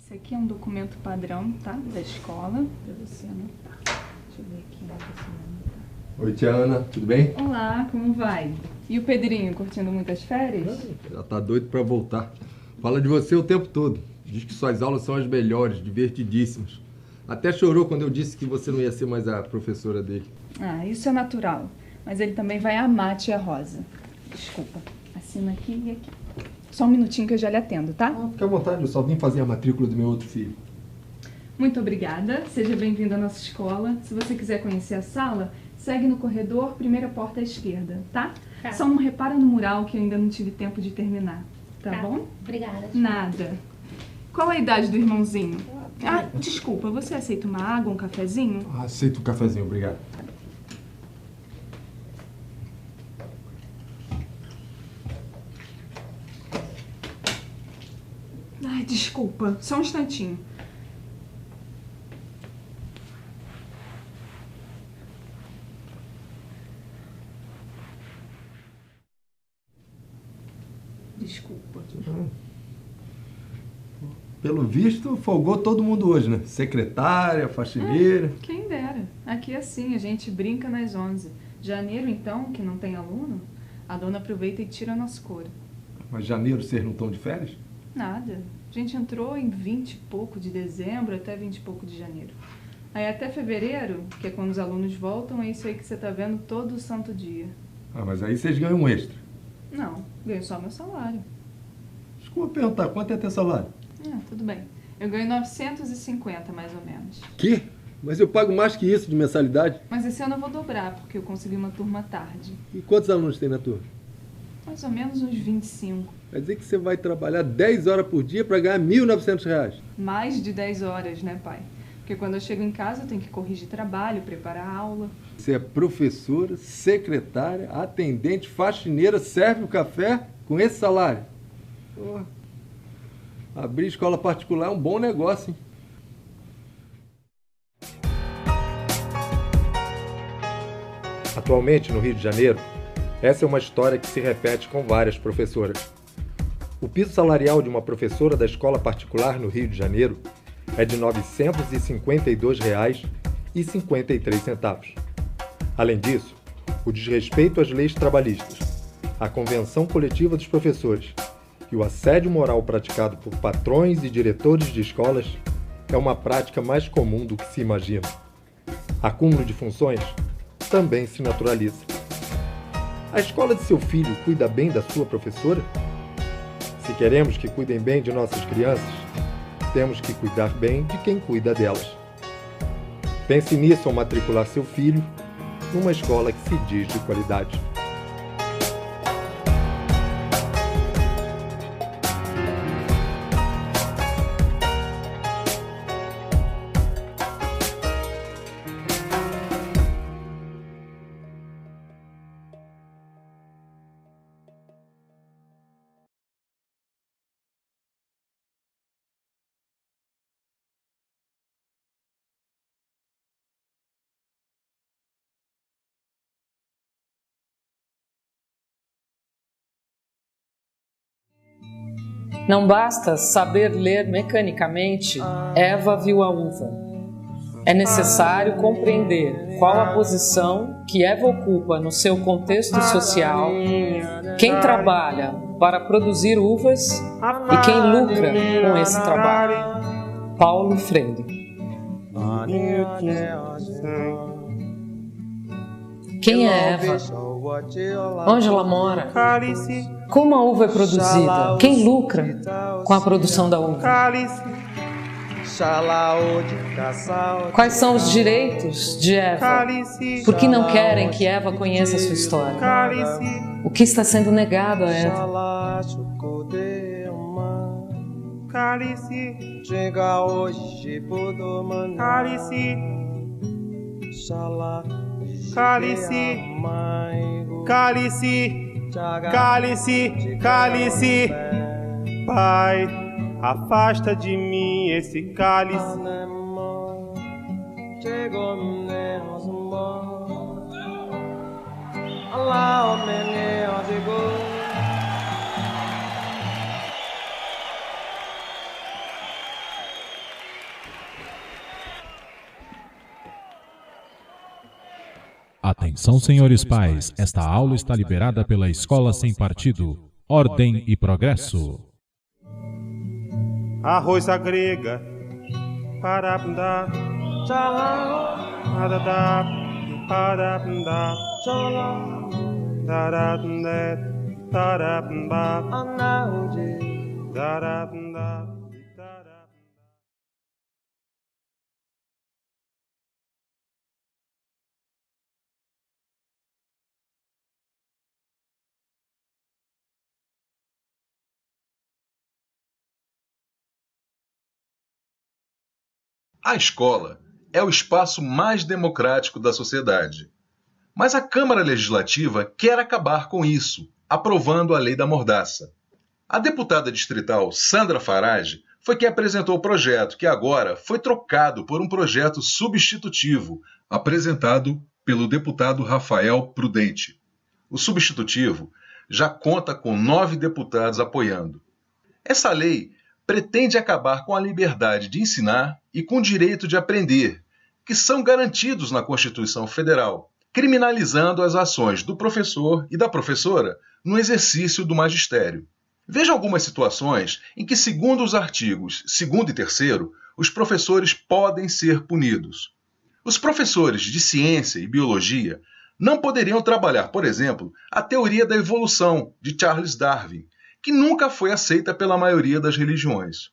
Esse aqui é um documento padrão, tá? Da escola, pra você anotar. Deixa eu ver aqui onde você anotar. Oi, tia Ana, tudo bem? Olá, como vai? E o Pedrinho, curtindo muitas férias? Já tá doido pra voltar. Fala de você o tempo todo. Diz que suas aulas são as melhores, divertidíssimas. Até chorou quando eu disse que você não ia ser mais a professora dele. Ah, isso é natural. Mas ele também vai amar a tia Rosa. Desculpa, assina aqui e aqui. Só um minutinho que eu já lhe atendo, tá? Fique à vontade, eu só vim fazer a matrícula do meu outro filho. Muito obrigada, seja bem-vindo à nossa escola. Se você quiser conhecer a sala, segue no corredor, primeira porta à esquerda, tá? Tá. Só não repara no mural que eu ainda não tive tempo de terminar, tá bom? Obrigada. Nada. Qual a idade do irmãozinho? Ah, desculpa, você aceita uma água, um cafezinho? Aceito o cafezinho, obrigado. Ai, desculpa, só um instantinho. Desculpa. Pelo visto, folgou todo mundo hoje, né? Secretária, faxineira. Quem dera. Aqui é assim, a gente brinca nas 11. Janeiro, então, que não tem aluno, a dona aproveita e tira nosso couro. Mas janeiro vocês não estão de férias? Nada. A gente entrou em 20 e pouco de dezembro até 20 e pouco de janeiro. Aí até fevereiro, que é quando os alunos voltam, é isso aí que você tá vendo todo santo dia. Mas aí vocês ganham um extra. Não, ganho só meu salário. Desculpa perguntar, quanto é teu salário? Tudo bem. Eu ganho 950, mais ou menos. Que? Mas eu pago mais que isso de mensalidade. Mas esse ano eu vou dobrar, porque eu consegui uma turma tarde. E quantos alunos tem na turma? Mais ou menos uns 25. Quer dizer que você vai trabalhar 10 horas por dia para ganhar R$ 1.900. Mais de 10 horas, né, pai? Porque quando eu chego em casa eu tenho que corrigir trabalho, preparar a aula. Você é professora, secretária, atendente, faxineira, serve o café com esse salário. Pô, abrir escola particular é um bom negócio, hein? Atualmente, no Rio de Janeiro, essa é uma história que se repete com várias professoras. O piso salarial de uma professora da escola particular no Rio de Janeiro é de R$ 952,53. Além disso, o desrespeito às leis trabalhistas, a convenção coletiva dos professores e o assédio moral praticado por patrões e diretores de escolas é uma prática mais comum do que se imagina. Acúmulo de funções também se naturaliza. A escola de seu filho cuida bem da sua professora? Se queremos que cuidem bem de nossas crianças, temos que cuidar bem de quem cuida delas. Pense nisso ao matricular seu filho numa escola que se diz de qualidade. Não basta saber ler mecanicamente, Eva viu a uva. É necessário compreender qual a posição que Eva ocupa no seu contexto social, quem trabalha para produzir uvas e quem lucra com esse trabalho. Paulo Freire. Quem é Eva? Onde ela mora? Como a uva é produzida? Quem lucra com a produção da uva? Quais são os direitos de Eva? Por que não querem que Eva conheça a sua história? O que está sendo negado a Eva? Cálice, Pai, afasta de mim esse cálice. Atenção, senhores pais, esta aula está liberada pela Escola Sem Partido. Ordem e progresso. Arroz à grega, parabundá, paradá, parabundá, daradundé, darabundá, darabundá. A escola é o espaço mais democrático da sociedade. Mas a Câmara Legislativa quer acabar com isso, aprovando a Lei da Mordaça. A deputada distrital Sandra Farage foi quem apresentou o projeto, que agora foi trocado por um projeto substitutivo, apresentado pelo deputado Rafael Prudente. O substitutivo já conta com 9 deputados apoiando. Essa lei pretende acabar com a liberdade de ensinar e com o direito de aprender, que são garantidos na Constituição Federal, criminalizando as ações do professor e da professora no exercício do magistério. Veja algumas situações em que, segundo os artigos 2º e 3º, os professores podem ser punidos. Os professores de ciência e biologia não poderiam trabalhar, por exemplo, a teoria da evolução de Charles Darwin, que nunca foi aceita pela maioria das religiões.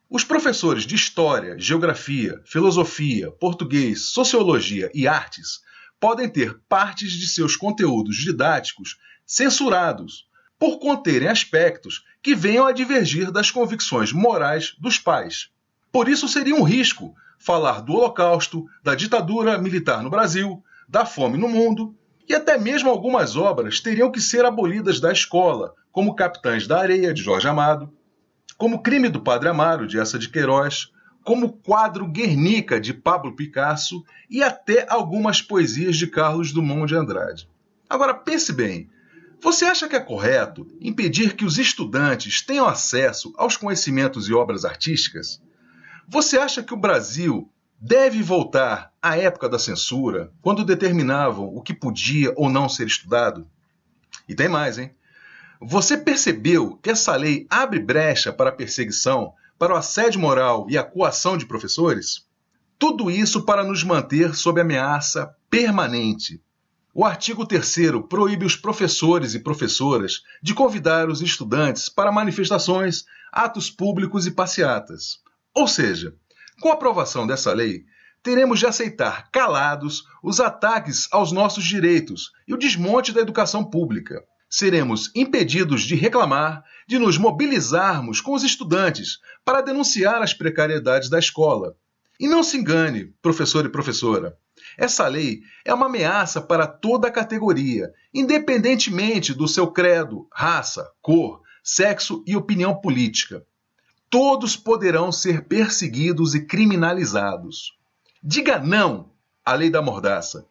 Os professores de História, Geografia, Filosofia, Português, Sociologia e Artes podem ter partes de seus conteúdos didáticos censurados por conterem aspectos que venham a divergir das convicções morais dos pais. Por isso seria um risco falar do Holocausto, da ditadura militar no Brasil, da fome no mundo, e até mesmo algumas obras teriam que ser abolidas da escola, como Capitães da Areia, de Jorge Amado, como Crime do Padre Amaro, de Eça de Queiroz, como o quadro Guernica, de Pablo Picasso, e até algumas poesias de Carlos Drummond de Andrade. Agora, pense bem, você acha que é correto impedir que os estudantes tenham acesso aos conhecimentos e obras artísticas? Você acha que o Brasil deve voltar à época da censura, quando determinavam o que podia ou não ser estudado? E tem mais, hein? Você percebeu que essa lei abre brecha para a perseguição, para o assédio moral e a coação de professores? Tudo isso para nos manter sob ameaça permanente. O artigo 3º proíbe os professores e professoras de convidar os estudantes para manifestações, atos públicos e passeatas. Ou seja, com a aprovação dessa lei, teremos de aceitar calados os ataques aos nossos direitos e o desmonte da educação pública. Seremos impedidos de reclamar, de nos mobilizarmos com os estudantes para denunciar as precariedades da escola. E não se engane, professor e professora, essa lei é uma ameaça para toda a categoria, independentemente do seu credo, raça, cor, sexo e opinião política. Todos poderão ser perseguidos e criminalizados. Diga não à Lei da Mordaça.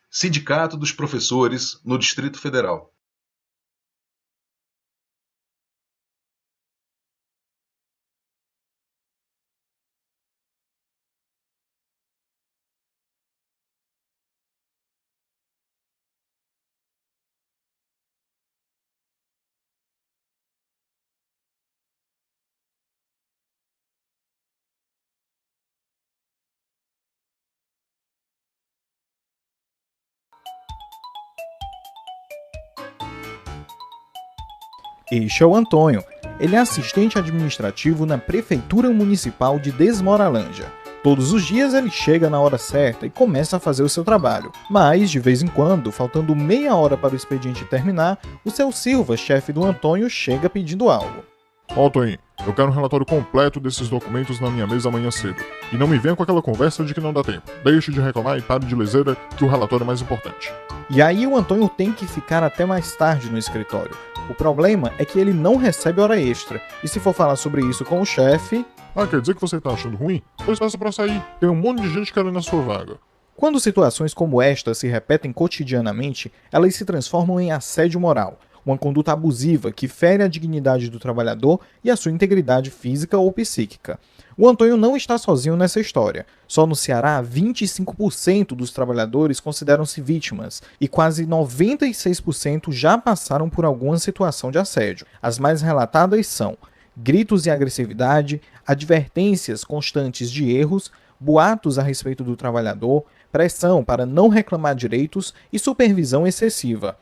Sindicato dos Professores no Distrito Federal. Este é o Antônio. Ele é assistente administrativo na Prefeitura Municipal de Desmoralândia. Todos os dias ele chega na hora certa e começa a fazer o seu trabalho. Mas, de vez em quando, faltando meia hora para o expediente terminar, o seu Silva, chefe do Antônio, chega pedindo algo. Ó, Toninho, eu quero um relatório completo desses documentos na minha mesa amanhã cedo. E não me venha com aquela conversa de que não dá tempo. Deixe de reclamar e pare de leseira, que o relatório é mais importante. E aí o Antônio tem que ficar até mais tarde no escritório. O problema é que ele não recebe hora extra. E se for falar sobre isso com o chefe... Ah, quer dizer que você tá achando ruim? Pois peça pra sair. Tem um monte de gente querendo a sua vaga. Quando situações como esta se repetem cotidianamente, elas se transformam em assédio moral. uma conduta abusiva que fere a dignidade do trabalhador e a sua integridade física ou psíquica. O Antônio não está sozinho nessa história. Só no Ceará, 25% dos trabalhadores consideram-se vítimas e quase 96% já passaram por alguma situação de assédio. As mais relatadas são gritos e agressividade, advertências constantes de erros, boatos a respeito do trabalhador, pressão para não reclamar direitos e supervisão excessiva.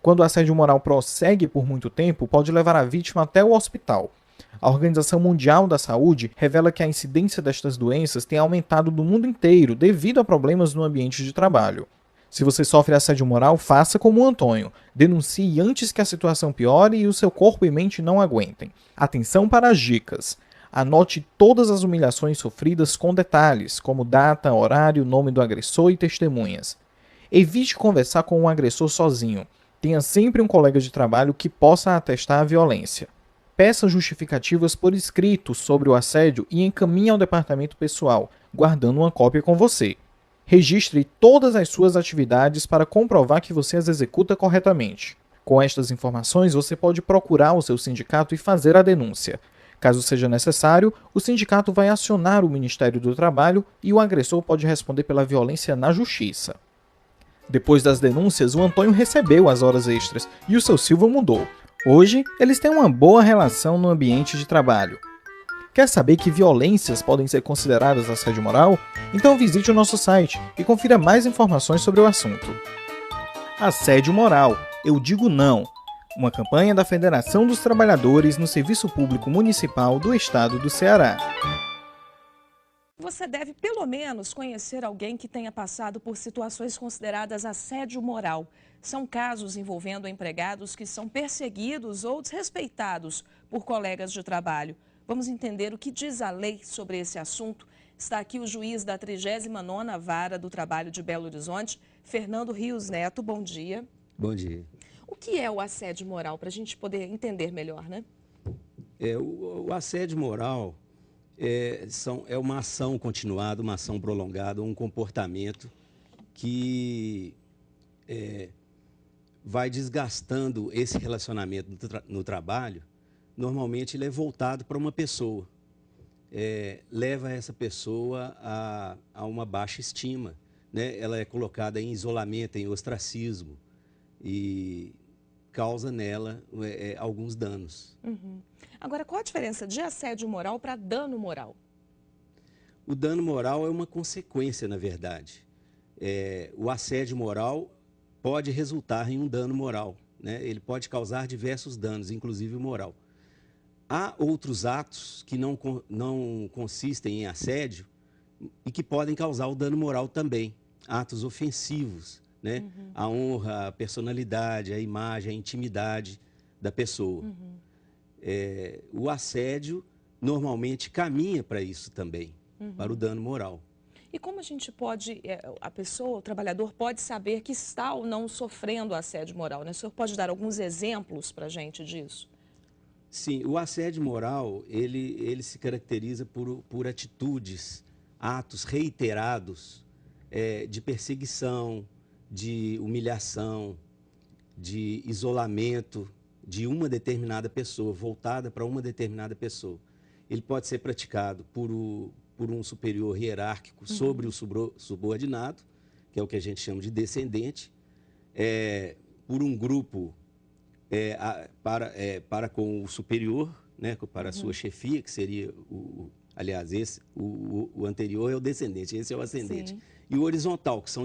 Quando o assédio moral prossegue por muito tempo, pode levar a vítima até o hospital. A Organização Mundial da Saúde revela que a incidência destas doenças tem aumentado no mundo inteiro devido a problemas no ambiente de trabalho. Se você sofre assédio moral, faça como o Antônio. Denuncie antes que a situação piore e o seu corpo e mente não aguentem. Atenção para as dicas. Anote todas as humilhações sofridas com detalhes, como data, horário, nome do agressor e testemunhas. Evite conversar com um agressor sozinho. Tenha sempre um colega de trabalho que possa atestar a violência. Peça justificativas por escrito sobre o assédio e encaminhe ao departamento pessoal, guardando uma cópia com você. Registre todas as suas atividades para comprovar que você as executa corretamente. Com estas informações, você pode procurar o seu sindicato e fazer a denúncia. Caso seja necessário, o sindicato vai acionar o Ministério do Trabalho e o agressor pode responder pela violência na justiça. Depois das denúncias, o Antônio recebeu as horas extras e o seu Silva mudou. Hoje, eles têm uma boa relação no ambiente de trabalho. Quer saber que violências podem ser consideradas assédio moral? Então visite o nosso site e confira mais informações sobre o assunto. Assédio moral, eu digo não. Uma campanha da Federação dos Trabalhadores no Serviço Público Municipal do Estado do Ceará. Você deve, pelo menos, conhecer alguém que tenha passado por situações consideradas assédio moral. São casos envolvendo empregados que são perseguidos ou desrespeitados por colegas de trabalho. Vamos entender o que diz a lei sobre esse assunto. Está aqui o juiz da 39ª Vara do Trabalho de Belo Horizonte, Fernando Rios Neto. Bom dia. Bom dia. O que é o assédio moral, para a gente poder entender melhor, né? O assédio moral é uma ação continuada, uma ação prolongada, um comportamento que vai desgastando esse relacionamento no trabalho. Normalmente ele é voltado para uma pessoa, leva essa pessoa a uma baixa estima, né? Ela é colocada em isolamento, em ostracismo e causa nela alguns danos. Uhum. Agora, qual a diferença de assédio moral para dano moral? O dano moral é uma consequência, na verdade. O assédio moral pode resultar em um dano moral, né? Ele pode causar diversos danos, inclusive moral. Há outros atos que não consistem em assédio e que podem causar o dano moral também. Atos ofensivos, né? Uhum. A honra, a personalidade, a imagem, a intimidade da pessoa. Uhum. O assédio normalmente caminha para isso também, para o dano moral. E como a gente pode, a pessoa, o trabalhador, pode saber que está ou não sofrendo assédio moral, né? O senhor pode dar alguns exemplos para a gente disso? Sim, o assédio moral, ele se caracteriza por atitudes, atos reiterados de perseguição, de humilhação, de isolamento de uma determinada pessoa, voltada para uma determinada pessoa. Ele pode ser praticado por um superior hierárquico sobre o subordinado, que é o que a gente chama de descendente, por um grupo para com o superior, né, para a sua chefia, que seria, aliás, o anterior é o descendente, esse é o ascendente. Sim. E o horizontal, que são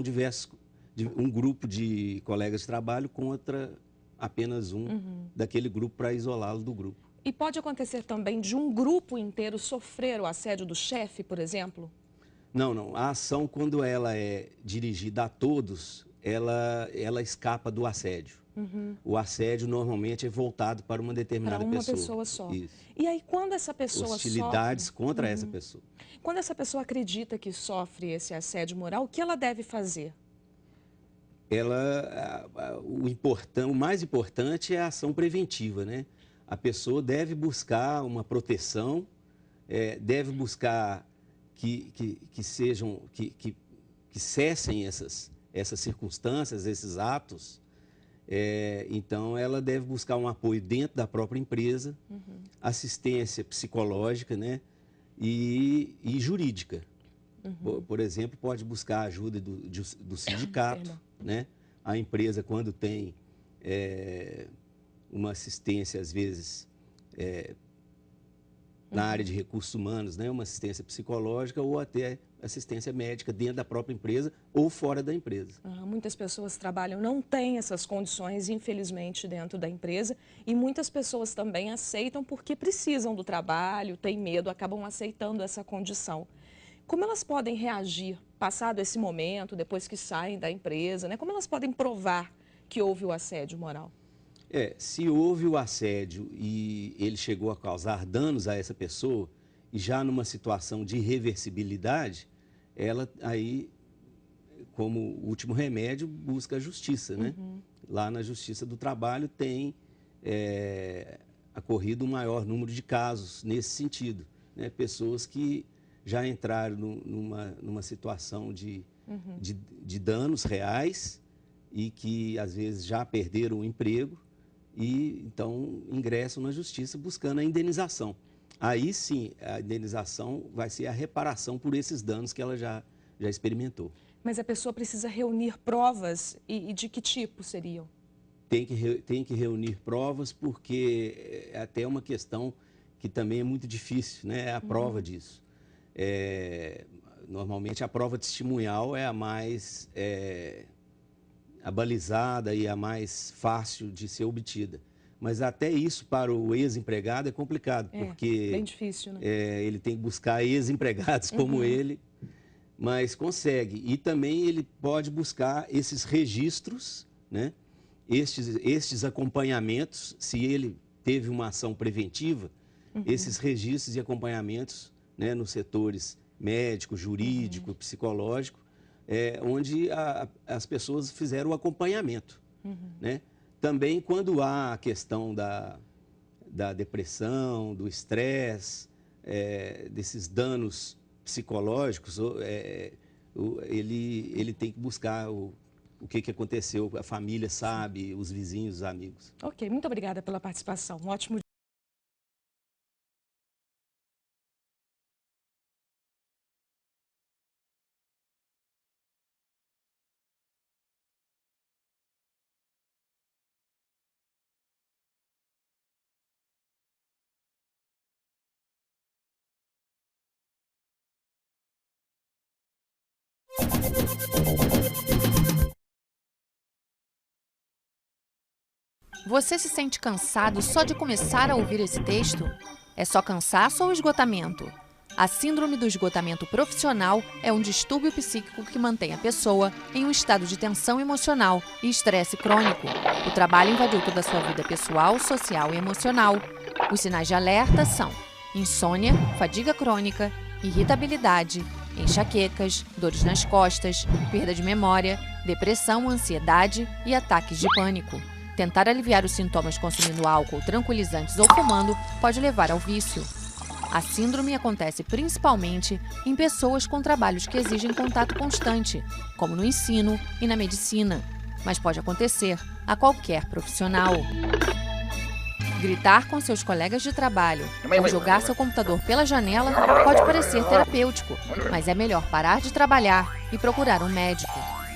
um grupo de colegas de trabalho contra apenas um daquele grupo para isolá-lo do grupo. E pode acontecer também de um grupo inteiro sofrer o assédio do chefe, por exemplo? Não. A ação, quando ela é dirigida a todos, ela escapa do assédio. O assédio normalmente é voltado para uma determinada pessoa. Para uma pessoa só. Isso. E aí, quando essa pessoa hostilidades contra essa pessoa. Quando essa pessoa acredita que sofre esse assédio moral, o que ela deve fazer? O mais importante é a ação preventiva, né? A pessoa deve buscar uma proteção, deve buscar que cessem essas circunstâncias, esses atos, Então, ela deve buscar um apoio dentro da própria empresa, assistência psicológica, né, e jurídica. Por exemplo, pode buscar a ajuda do sindicato, né? A empresa, quando tem uma assistência, às vezes, na área de recursos humanos, né? Uma assistência psicológica ou até assistência médica dentro da própria empresa ou fora da empresa. Muitas pessoas trabalham, não têm essas condições, infelizmente, dentro da empresa, e muitas pessoas também aceitam porque precisam do trabalho, têm medo, acabam aceitando essa condição. Como elas podem reagir, passado esse momento, depois que saem da empresa, né? Como elas podem provar que houve o assédio moral? Se houve o assédio e ele chegou a causar danos a essa pessoa, e já numa situação de irreversibilidade, ela aí, como último remédio, busca a justiça, né? Lá na Justiça do Trabalho tem ocorrido um maior número de casos nesse sentido, né? Pessoas que já entraram numa situação de danos reais e que, às vezes, já perderam o emprego e, então, ingressam na justiça buscando a indenização. Aí, sim, a indenização vai ser a reparação por esses danos que ela já experimentou. Mas a pessoa precisa reunir provas e de que tipo seriam? Tem que reunir provas porque é até uma questão que também é muito difícil, né? É a prova disso. Normalmente a prova testemunhal é a mais abalizada e a mais fácil de ser obtida. Mas até isso para o ex-empregado é complicado, porque bem difícil, né? Ele tem que buscar ex-empregados como ele, mas consegue. E também ele pode buscar esses registros, né? Estes acompanhamentos, se ele teve uma ação preventiva, esses registros e acompanhamentos, né, nos setores médico, jurídico, psicológico, onde as pessoas fizeram o acompanhamento. Né? Também quando há a questão da depressão, do estresse, desses danos psicológicos, ele tem que buscar o que aconteceu, a família sabe, os vizinhos, os amigos. Ok, muito obrigada pela participação. Um ótimo dia. Você se sente cansado só de começar a ouvir esse texto? É só cansaço ou esgotamento? A síndrome do esgotamento profissional é um distúrbio psíquico que mantém a pessoa em um estado de tensão emocional e estresse crônico. O trabalho invadiu toda a sua vida pessoal, social e emocional. Os sinais de alerta são insônia, fadiga crônica, irritabilidade, enxaquecas, dores nas costas, perda de memória, depressão, ansiedade e ataques de pânico. Tentar aliviar os sintomas consumindo álcool, tranquilizantes ou fumando pode levar ao vício. A síndrome acontece principalmente em pessoas com trabalhos que exigem contato constante, como no ensino e na medicina, mas pode acontecer a qualquer profissional. Gritar com seus colegas de trabalho ou jogar seu computador pela janela pode parecer terapêutico, mas é melhor parar de trabalhar e procurar um médico.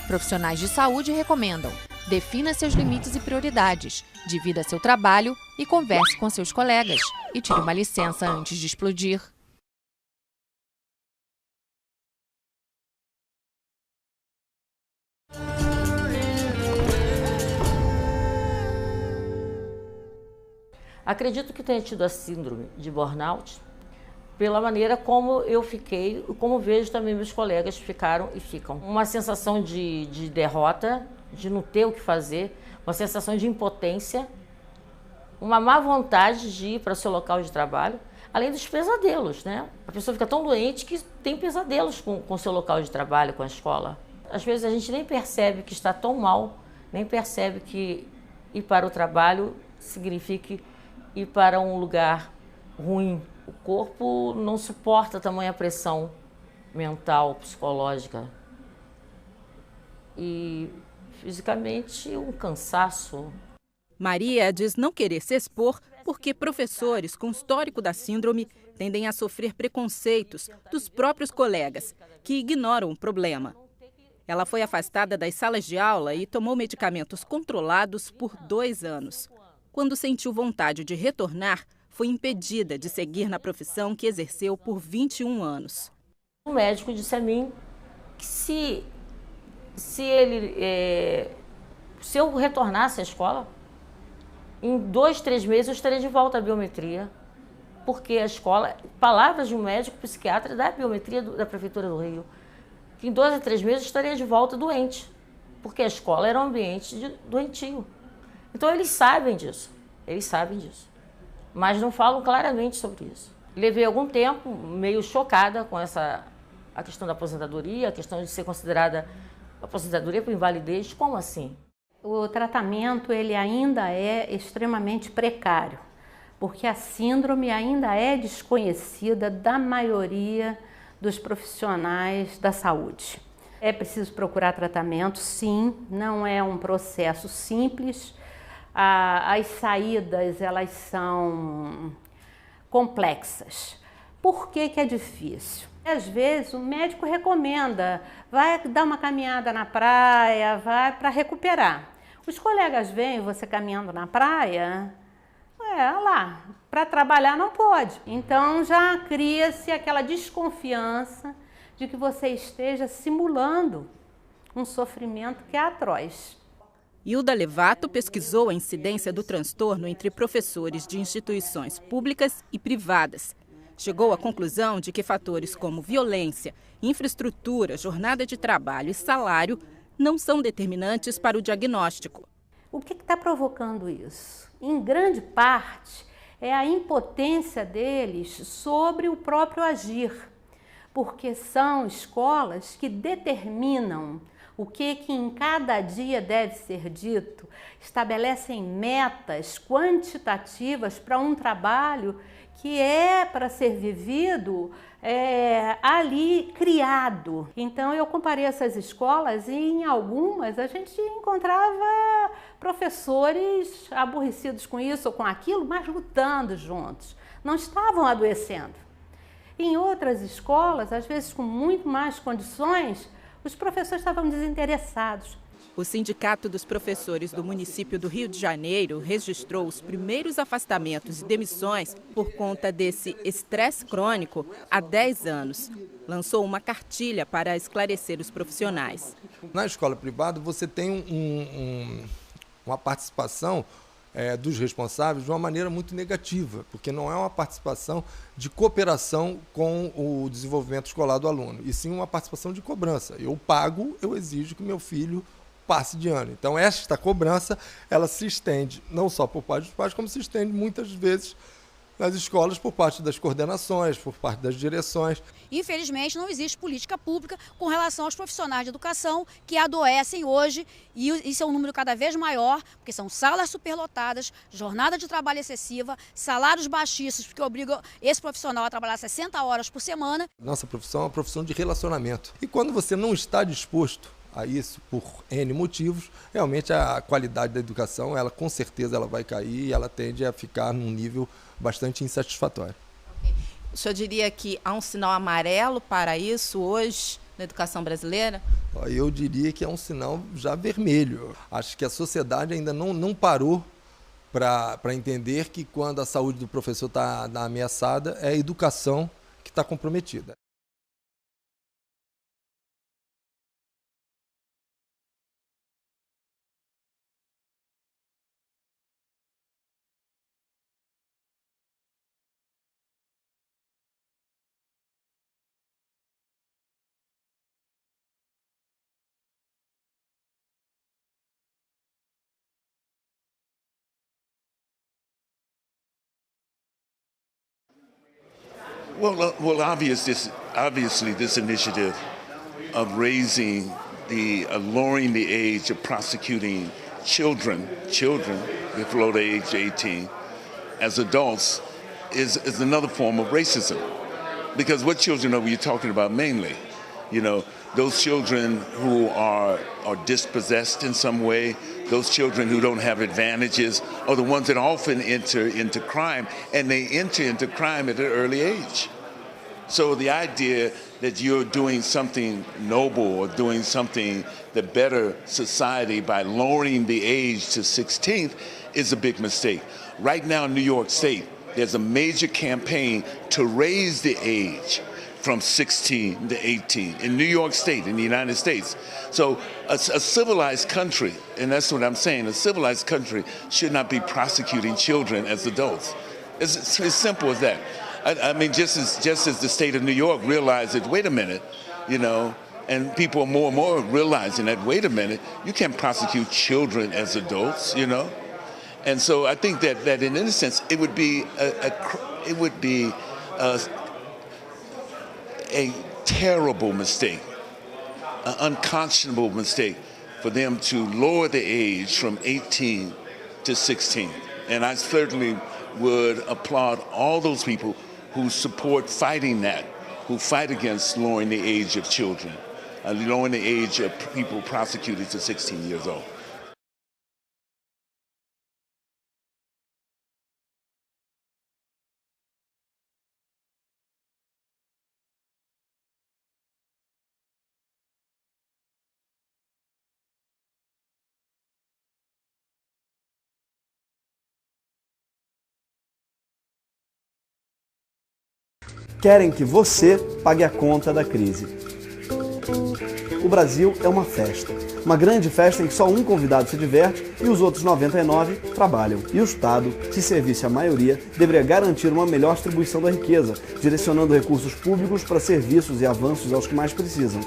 Profissionais de saúde recomendam: defina seus limites e prioridades, divida seu trabalho e converse com seus colegas. E tire uma licença antes de explodir. Acredito que tenha tido a síndrome de burnout pela maneira como eu fiquei, como vejo também meus colegas ficaram e ficam. Uma sensação de derrota, de não ter o que fazer, uma sensação de impotência, uma má vontade de ir para o seu local de trabalho, além dos pesadelos, né? A pessoa fica tão doente que tem pesadelos com o seu local de trabalho, com a escola. Às vezes a gente nem percebe que está tão mal, nem percebe que ir para o trabalho signifique ir para um lugar ruim. O corpo não suporta tamanha pressão mental, psicológica. E Fisicamente, um cansaço. Maria diz não querer se expor porque professores com histórico da síndrome tendem a sofrer preconceitos dos próprios colegas, que ignoram o problema. Ela foi afastada das salas de aula e tomou medicamentos controlados por 2 anos. Quando sentiu vontade de retornar, foi impedida de seguir na profissão que exerceu por 21 anos. O médico disse a mim que se eu retornasse à escola, em 2, 3 meses eu estaria de volta à biometria, porque a escola, palavras de um médico psiquiatra da biometria da Prefeitura do Rio, que em 2 a 3 meses eu estaria de volta doente, porque a escola era um ambiente doentio. Então eles sabem disso, mas não falam claramente sobre isso. Levei algum tempo meio chocada com a questão da aposentadoria, a questão de ser considerada aposentadoria por invalidez. Como assim? O tratamento ele ainda é extremamente precário, porque a síndrome ainda é desconhecida da maioria dos profissionais da saúde. É preciso procurar tratamento, sim, não é um processo simples. As saídas, elas são complexas. Por que é difícil? Às vezes o médico recomenda, vai dar uma caminhada na praia, vai para recuperar. Os colegas veem você caminhando na praia, lá, para trabalhar não pode. Então já cria-se aquela desconfiança de que você esteja simulando um sofrimento que é atroz. Hilda Levato pesquisou a incidência do transtorno entre professores de instituições públicas e privadas. Chegou à conclusão de que fatores como violência, infraestrutura, jornada de trabalho e salário não são determinantes para o diagnóstico. O que está provocando isso? Em grande parte, é a impotência deles sobre o próprio agir, porque são escolas que determinam o que em cada dia deve ser dito, estabelecem metas quantitativas para um trabalho que é para ser vivido ali criado. Então eu comparei essas escolas e em algumas a gente encontrava professores aborrecidos com isso ou com aquilo, mas lutando juntos, não estavam adoecendo. Em outras escolas, às vezes com muito mais condições, os professores estavam desinteressados. O Sindicato dos Professores do município do Rio de Janeiro registrou os primeiros afastamentos e demissões por conta desse estresse crônico há 10 anos. Lançou uma cartilha para esclarecer os profissionais. Na escola privada, você tem uma participação dos responsáveis de uma maneira muito negativa, porque não é uma participação de cooperação com o desenvolvimento escolar do aluno, e sim uma participação de cobrança. Eu pago, eu exijo que meu filho passe de ano. Então, esta cobrança, ela se estende não só por parte dos pais, como se estende muitas vezes nas escolas por parte das coordenações, por parte das direções. Infelizmente, não existe política pública com relação aos profissionais de educação que adoecem hoje, e isso é um número cada vez maior, porque são salas superlotadas, jornada de trabalho excessiva, salários baixíssimos, porque obrigam esse profissional a trabalhar 60 horas por semana. Nossa profissão é uma profissão de relacionamento. E quando você não está disposto a isso por N motivos, realmente a qualidade da educação, ela com certeza ela vai cair e ela tende a ficar num nível bastante insatisfatório. O senhor diria que há um sinal amarelo para isso hoje na educação brasileira? Eu diria que é um sinal já vermelho. Acho que a sociedade ainda não parou para entender que quando a saúde do professor está ameaçada, é a educação que está comprometida. Well, obviously, this initiative of raising lowering the age of prosecuting children below the age of 18 as adults is another form of racism. Because what children are we talking about mainly? You know, those children who are dispossessed in some way, those children who don't have advantages, are the ones that often enter into crime, and they enter into crime at an early age. So the idea that you're doing something noble or doing something that better society by lowering the age to 16 is a big mistake. Right now in New York State, there's a major campaign to raise the age from 16 to 18 in New York State, in the United States. So a civilized country, and that's what I'm saying, a civilized country should not be prosecuting children as adults. It's as simple as that. I mean, just as the state of New York realized that, wait a minute, you know, and people are more and more realizing that, wait a minute, you can't prosecute children as adults, you know. And so I think that in a sense, it would be a terrible mistake, an unconscionable mistake for them to lower the age from 18 to 16. And I certainly would applaud all those people who support fighting that, who fight against lowering the age of children, lowering the age of people prosecuted to 16 years old. Querem que você pague a conta da crise. O Brasil é uma festa. Uma grande festa em que só um convidado se diverte e os outros 99 trabalham. E o Estado, que servisse a maioria, deveria garantir uma melhor distribuição da riqueza, direcionando recursos públicos para serviços e avanços aos que mais precisam.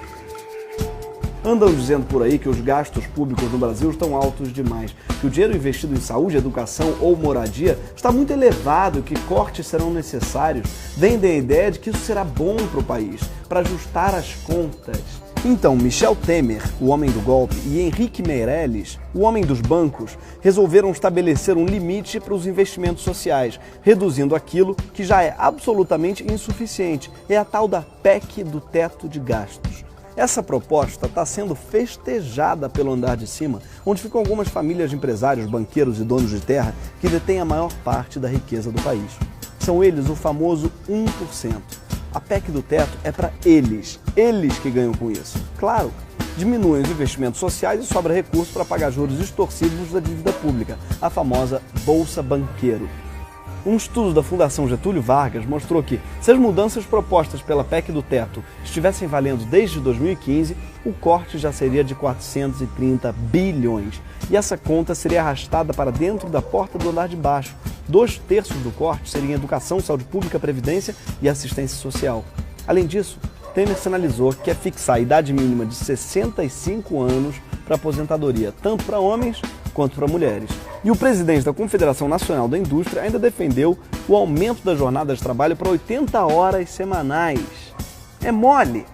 Andam dizendo por aí que os gastos públicos no Brasil estão altos demais, que o dinheiro investido em saúde, educação ou moradia está muito elevado e que cortes serão necessários. Vendem a ideia de que isso será bom para o país, para ajustar as contas. Então, Michel Temer, o homem do golpe, e Henrique Meirelles, o homem dos bancos, resolveram estabelecer um limite para os investimentos sociais, reduzindo aquilo que já é absolutamente insuficiente. É a tal da PEC do teto de gastos. Essa proposta está sendo festejada pelo andar de cima, onde ficam algumas famílias de empresários, banqueiros e donos de terra que detêm a maior parte da riqueza do país. São eles o famoso 1%. A PEC do teto é para eles que ganham com isso. Claro, diminuem os investimentos sociais e sobra recurso para pagar juros extorsivos da dívida pública, a famosa Bolsa Banqueiro. Um estudo da Fundação Getúlio Vargas mostrou que, se as mudanças propostas pela PEC do teto estivessem valendo desde 2015, o corte já seria de 430 bilhões. E essa conta seria arrastada para dentro da porta do andar de baixo. 2/3 do corte seria em educação, saúde pública, previdência e assistência social. Além disso, Temer sinalizou que quer fixar a idade mínima de 65 anos para aposentadoria, tanto para homens quanto para mulheres. E o presidente da Confederação Nacional da Indústria ainda defendeu o aumento da jornada de trabalho para 80 horas semanais. É mole!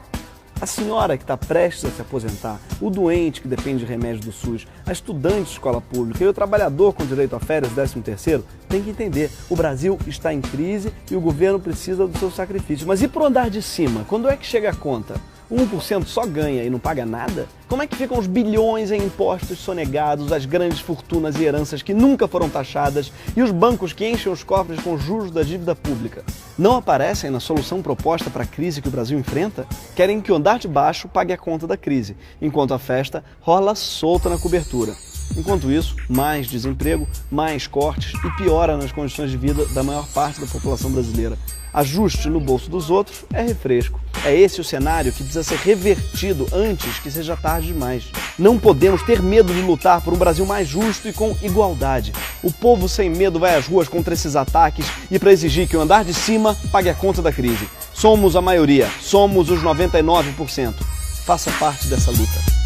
A senhora que está prestes a se aposentar, o doente que depende de remédio do SUS, a estudante de escola pública e o trabalhador com direito a férias 13º, tem que entender, o Brasil está em crise e o governo precisa do seu sacrifício. Mas e para o andar de cima? Quando é que chega a conta? 1% só ganha e não paga nada? Como é que ficam os bilhões em impostos sonegados, as grandes fortunas e heranças que nunca foram taxadas e os bancos que enchem os cofres com juros da dívida pública? Não aparecem na solução proposta para a crise que o Brasil enfrenta? Querem que o andar de baixo pague a conta da crise, enquanto a festa rola solta na cobertura. Enquanto isso, mais desemprego, mais cortes e piora nas condições de vida da maior parte da população brasileira. Ajuste no bolso dos outros é refresco. É esse o cenário que precisa ser revertido antes que seja tarde demais. Não podemos ter medo de lutar por um Brasil mais justo e com igualdade. O povo sem medo vai às ruas contra esses ataques e para exigir que o andar de cima pague a conta da crise. Somos a maioria, somos os 99%. Faça parte dessa luta.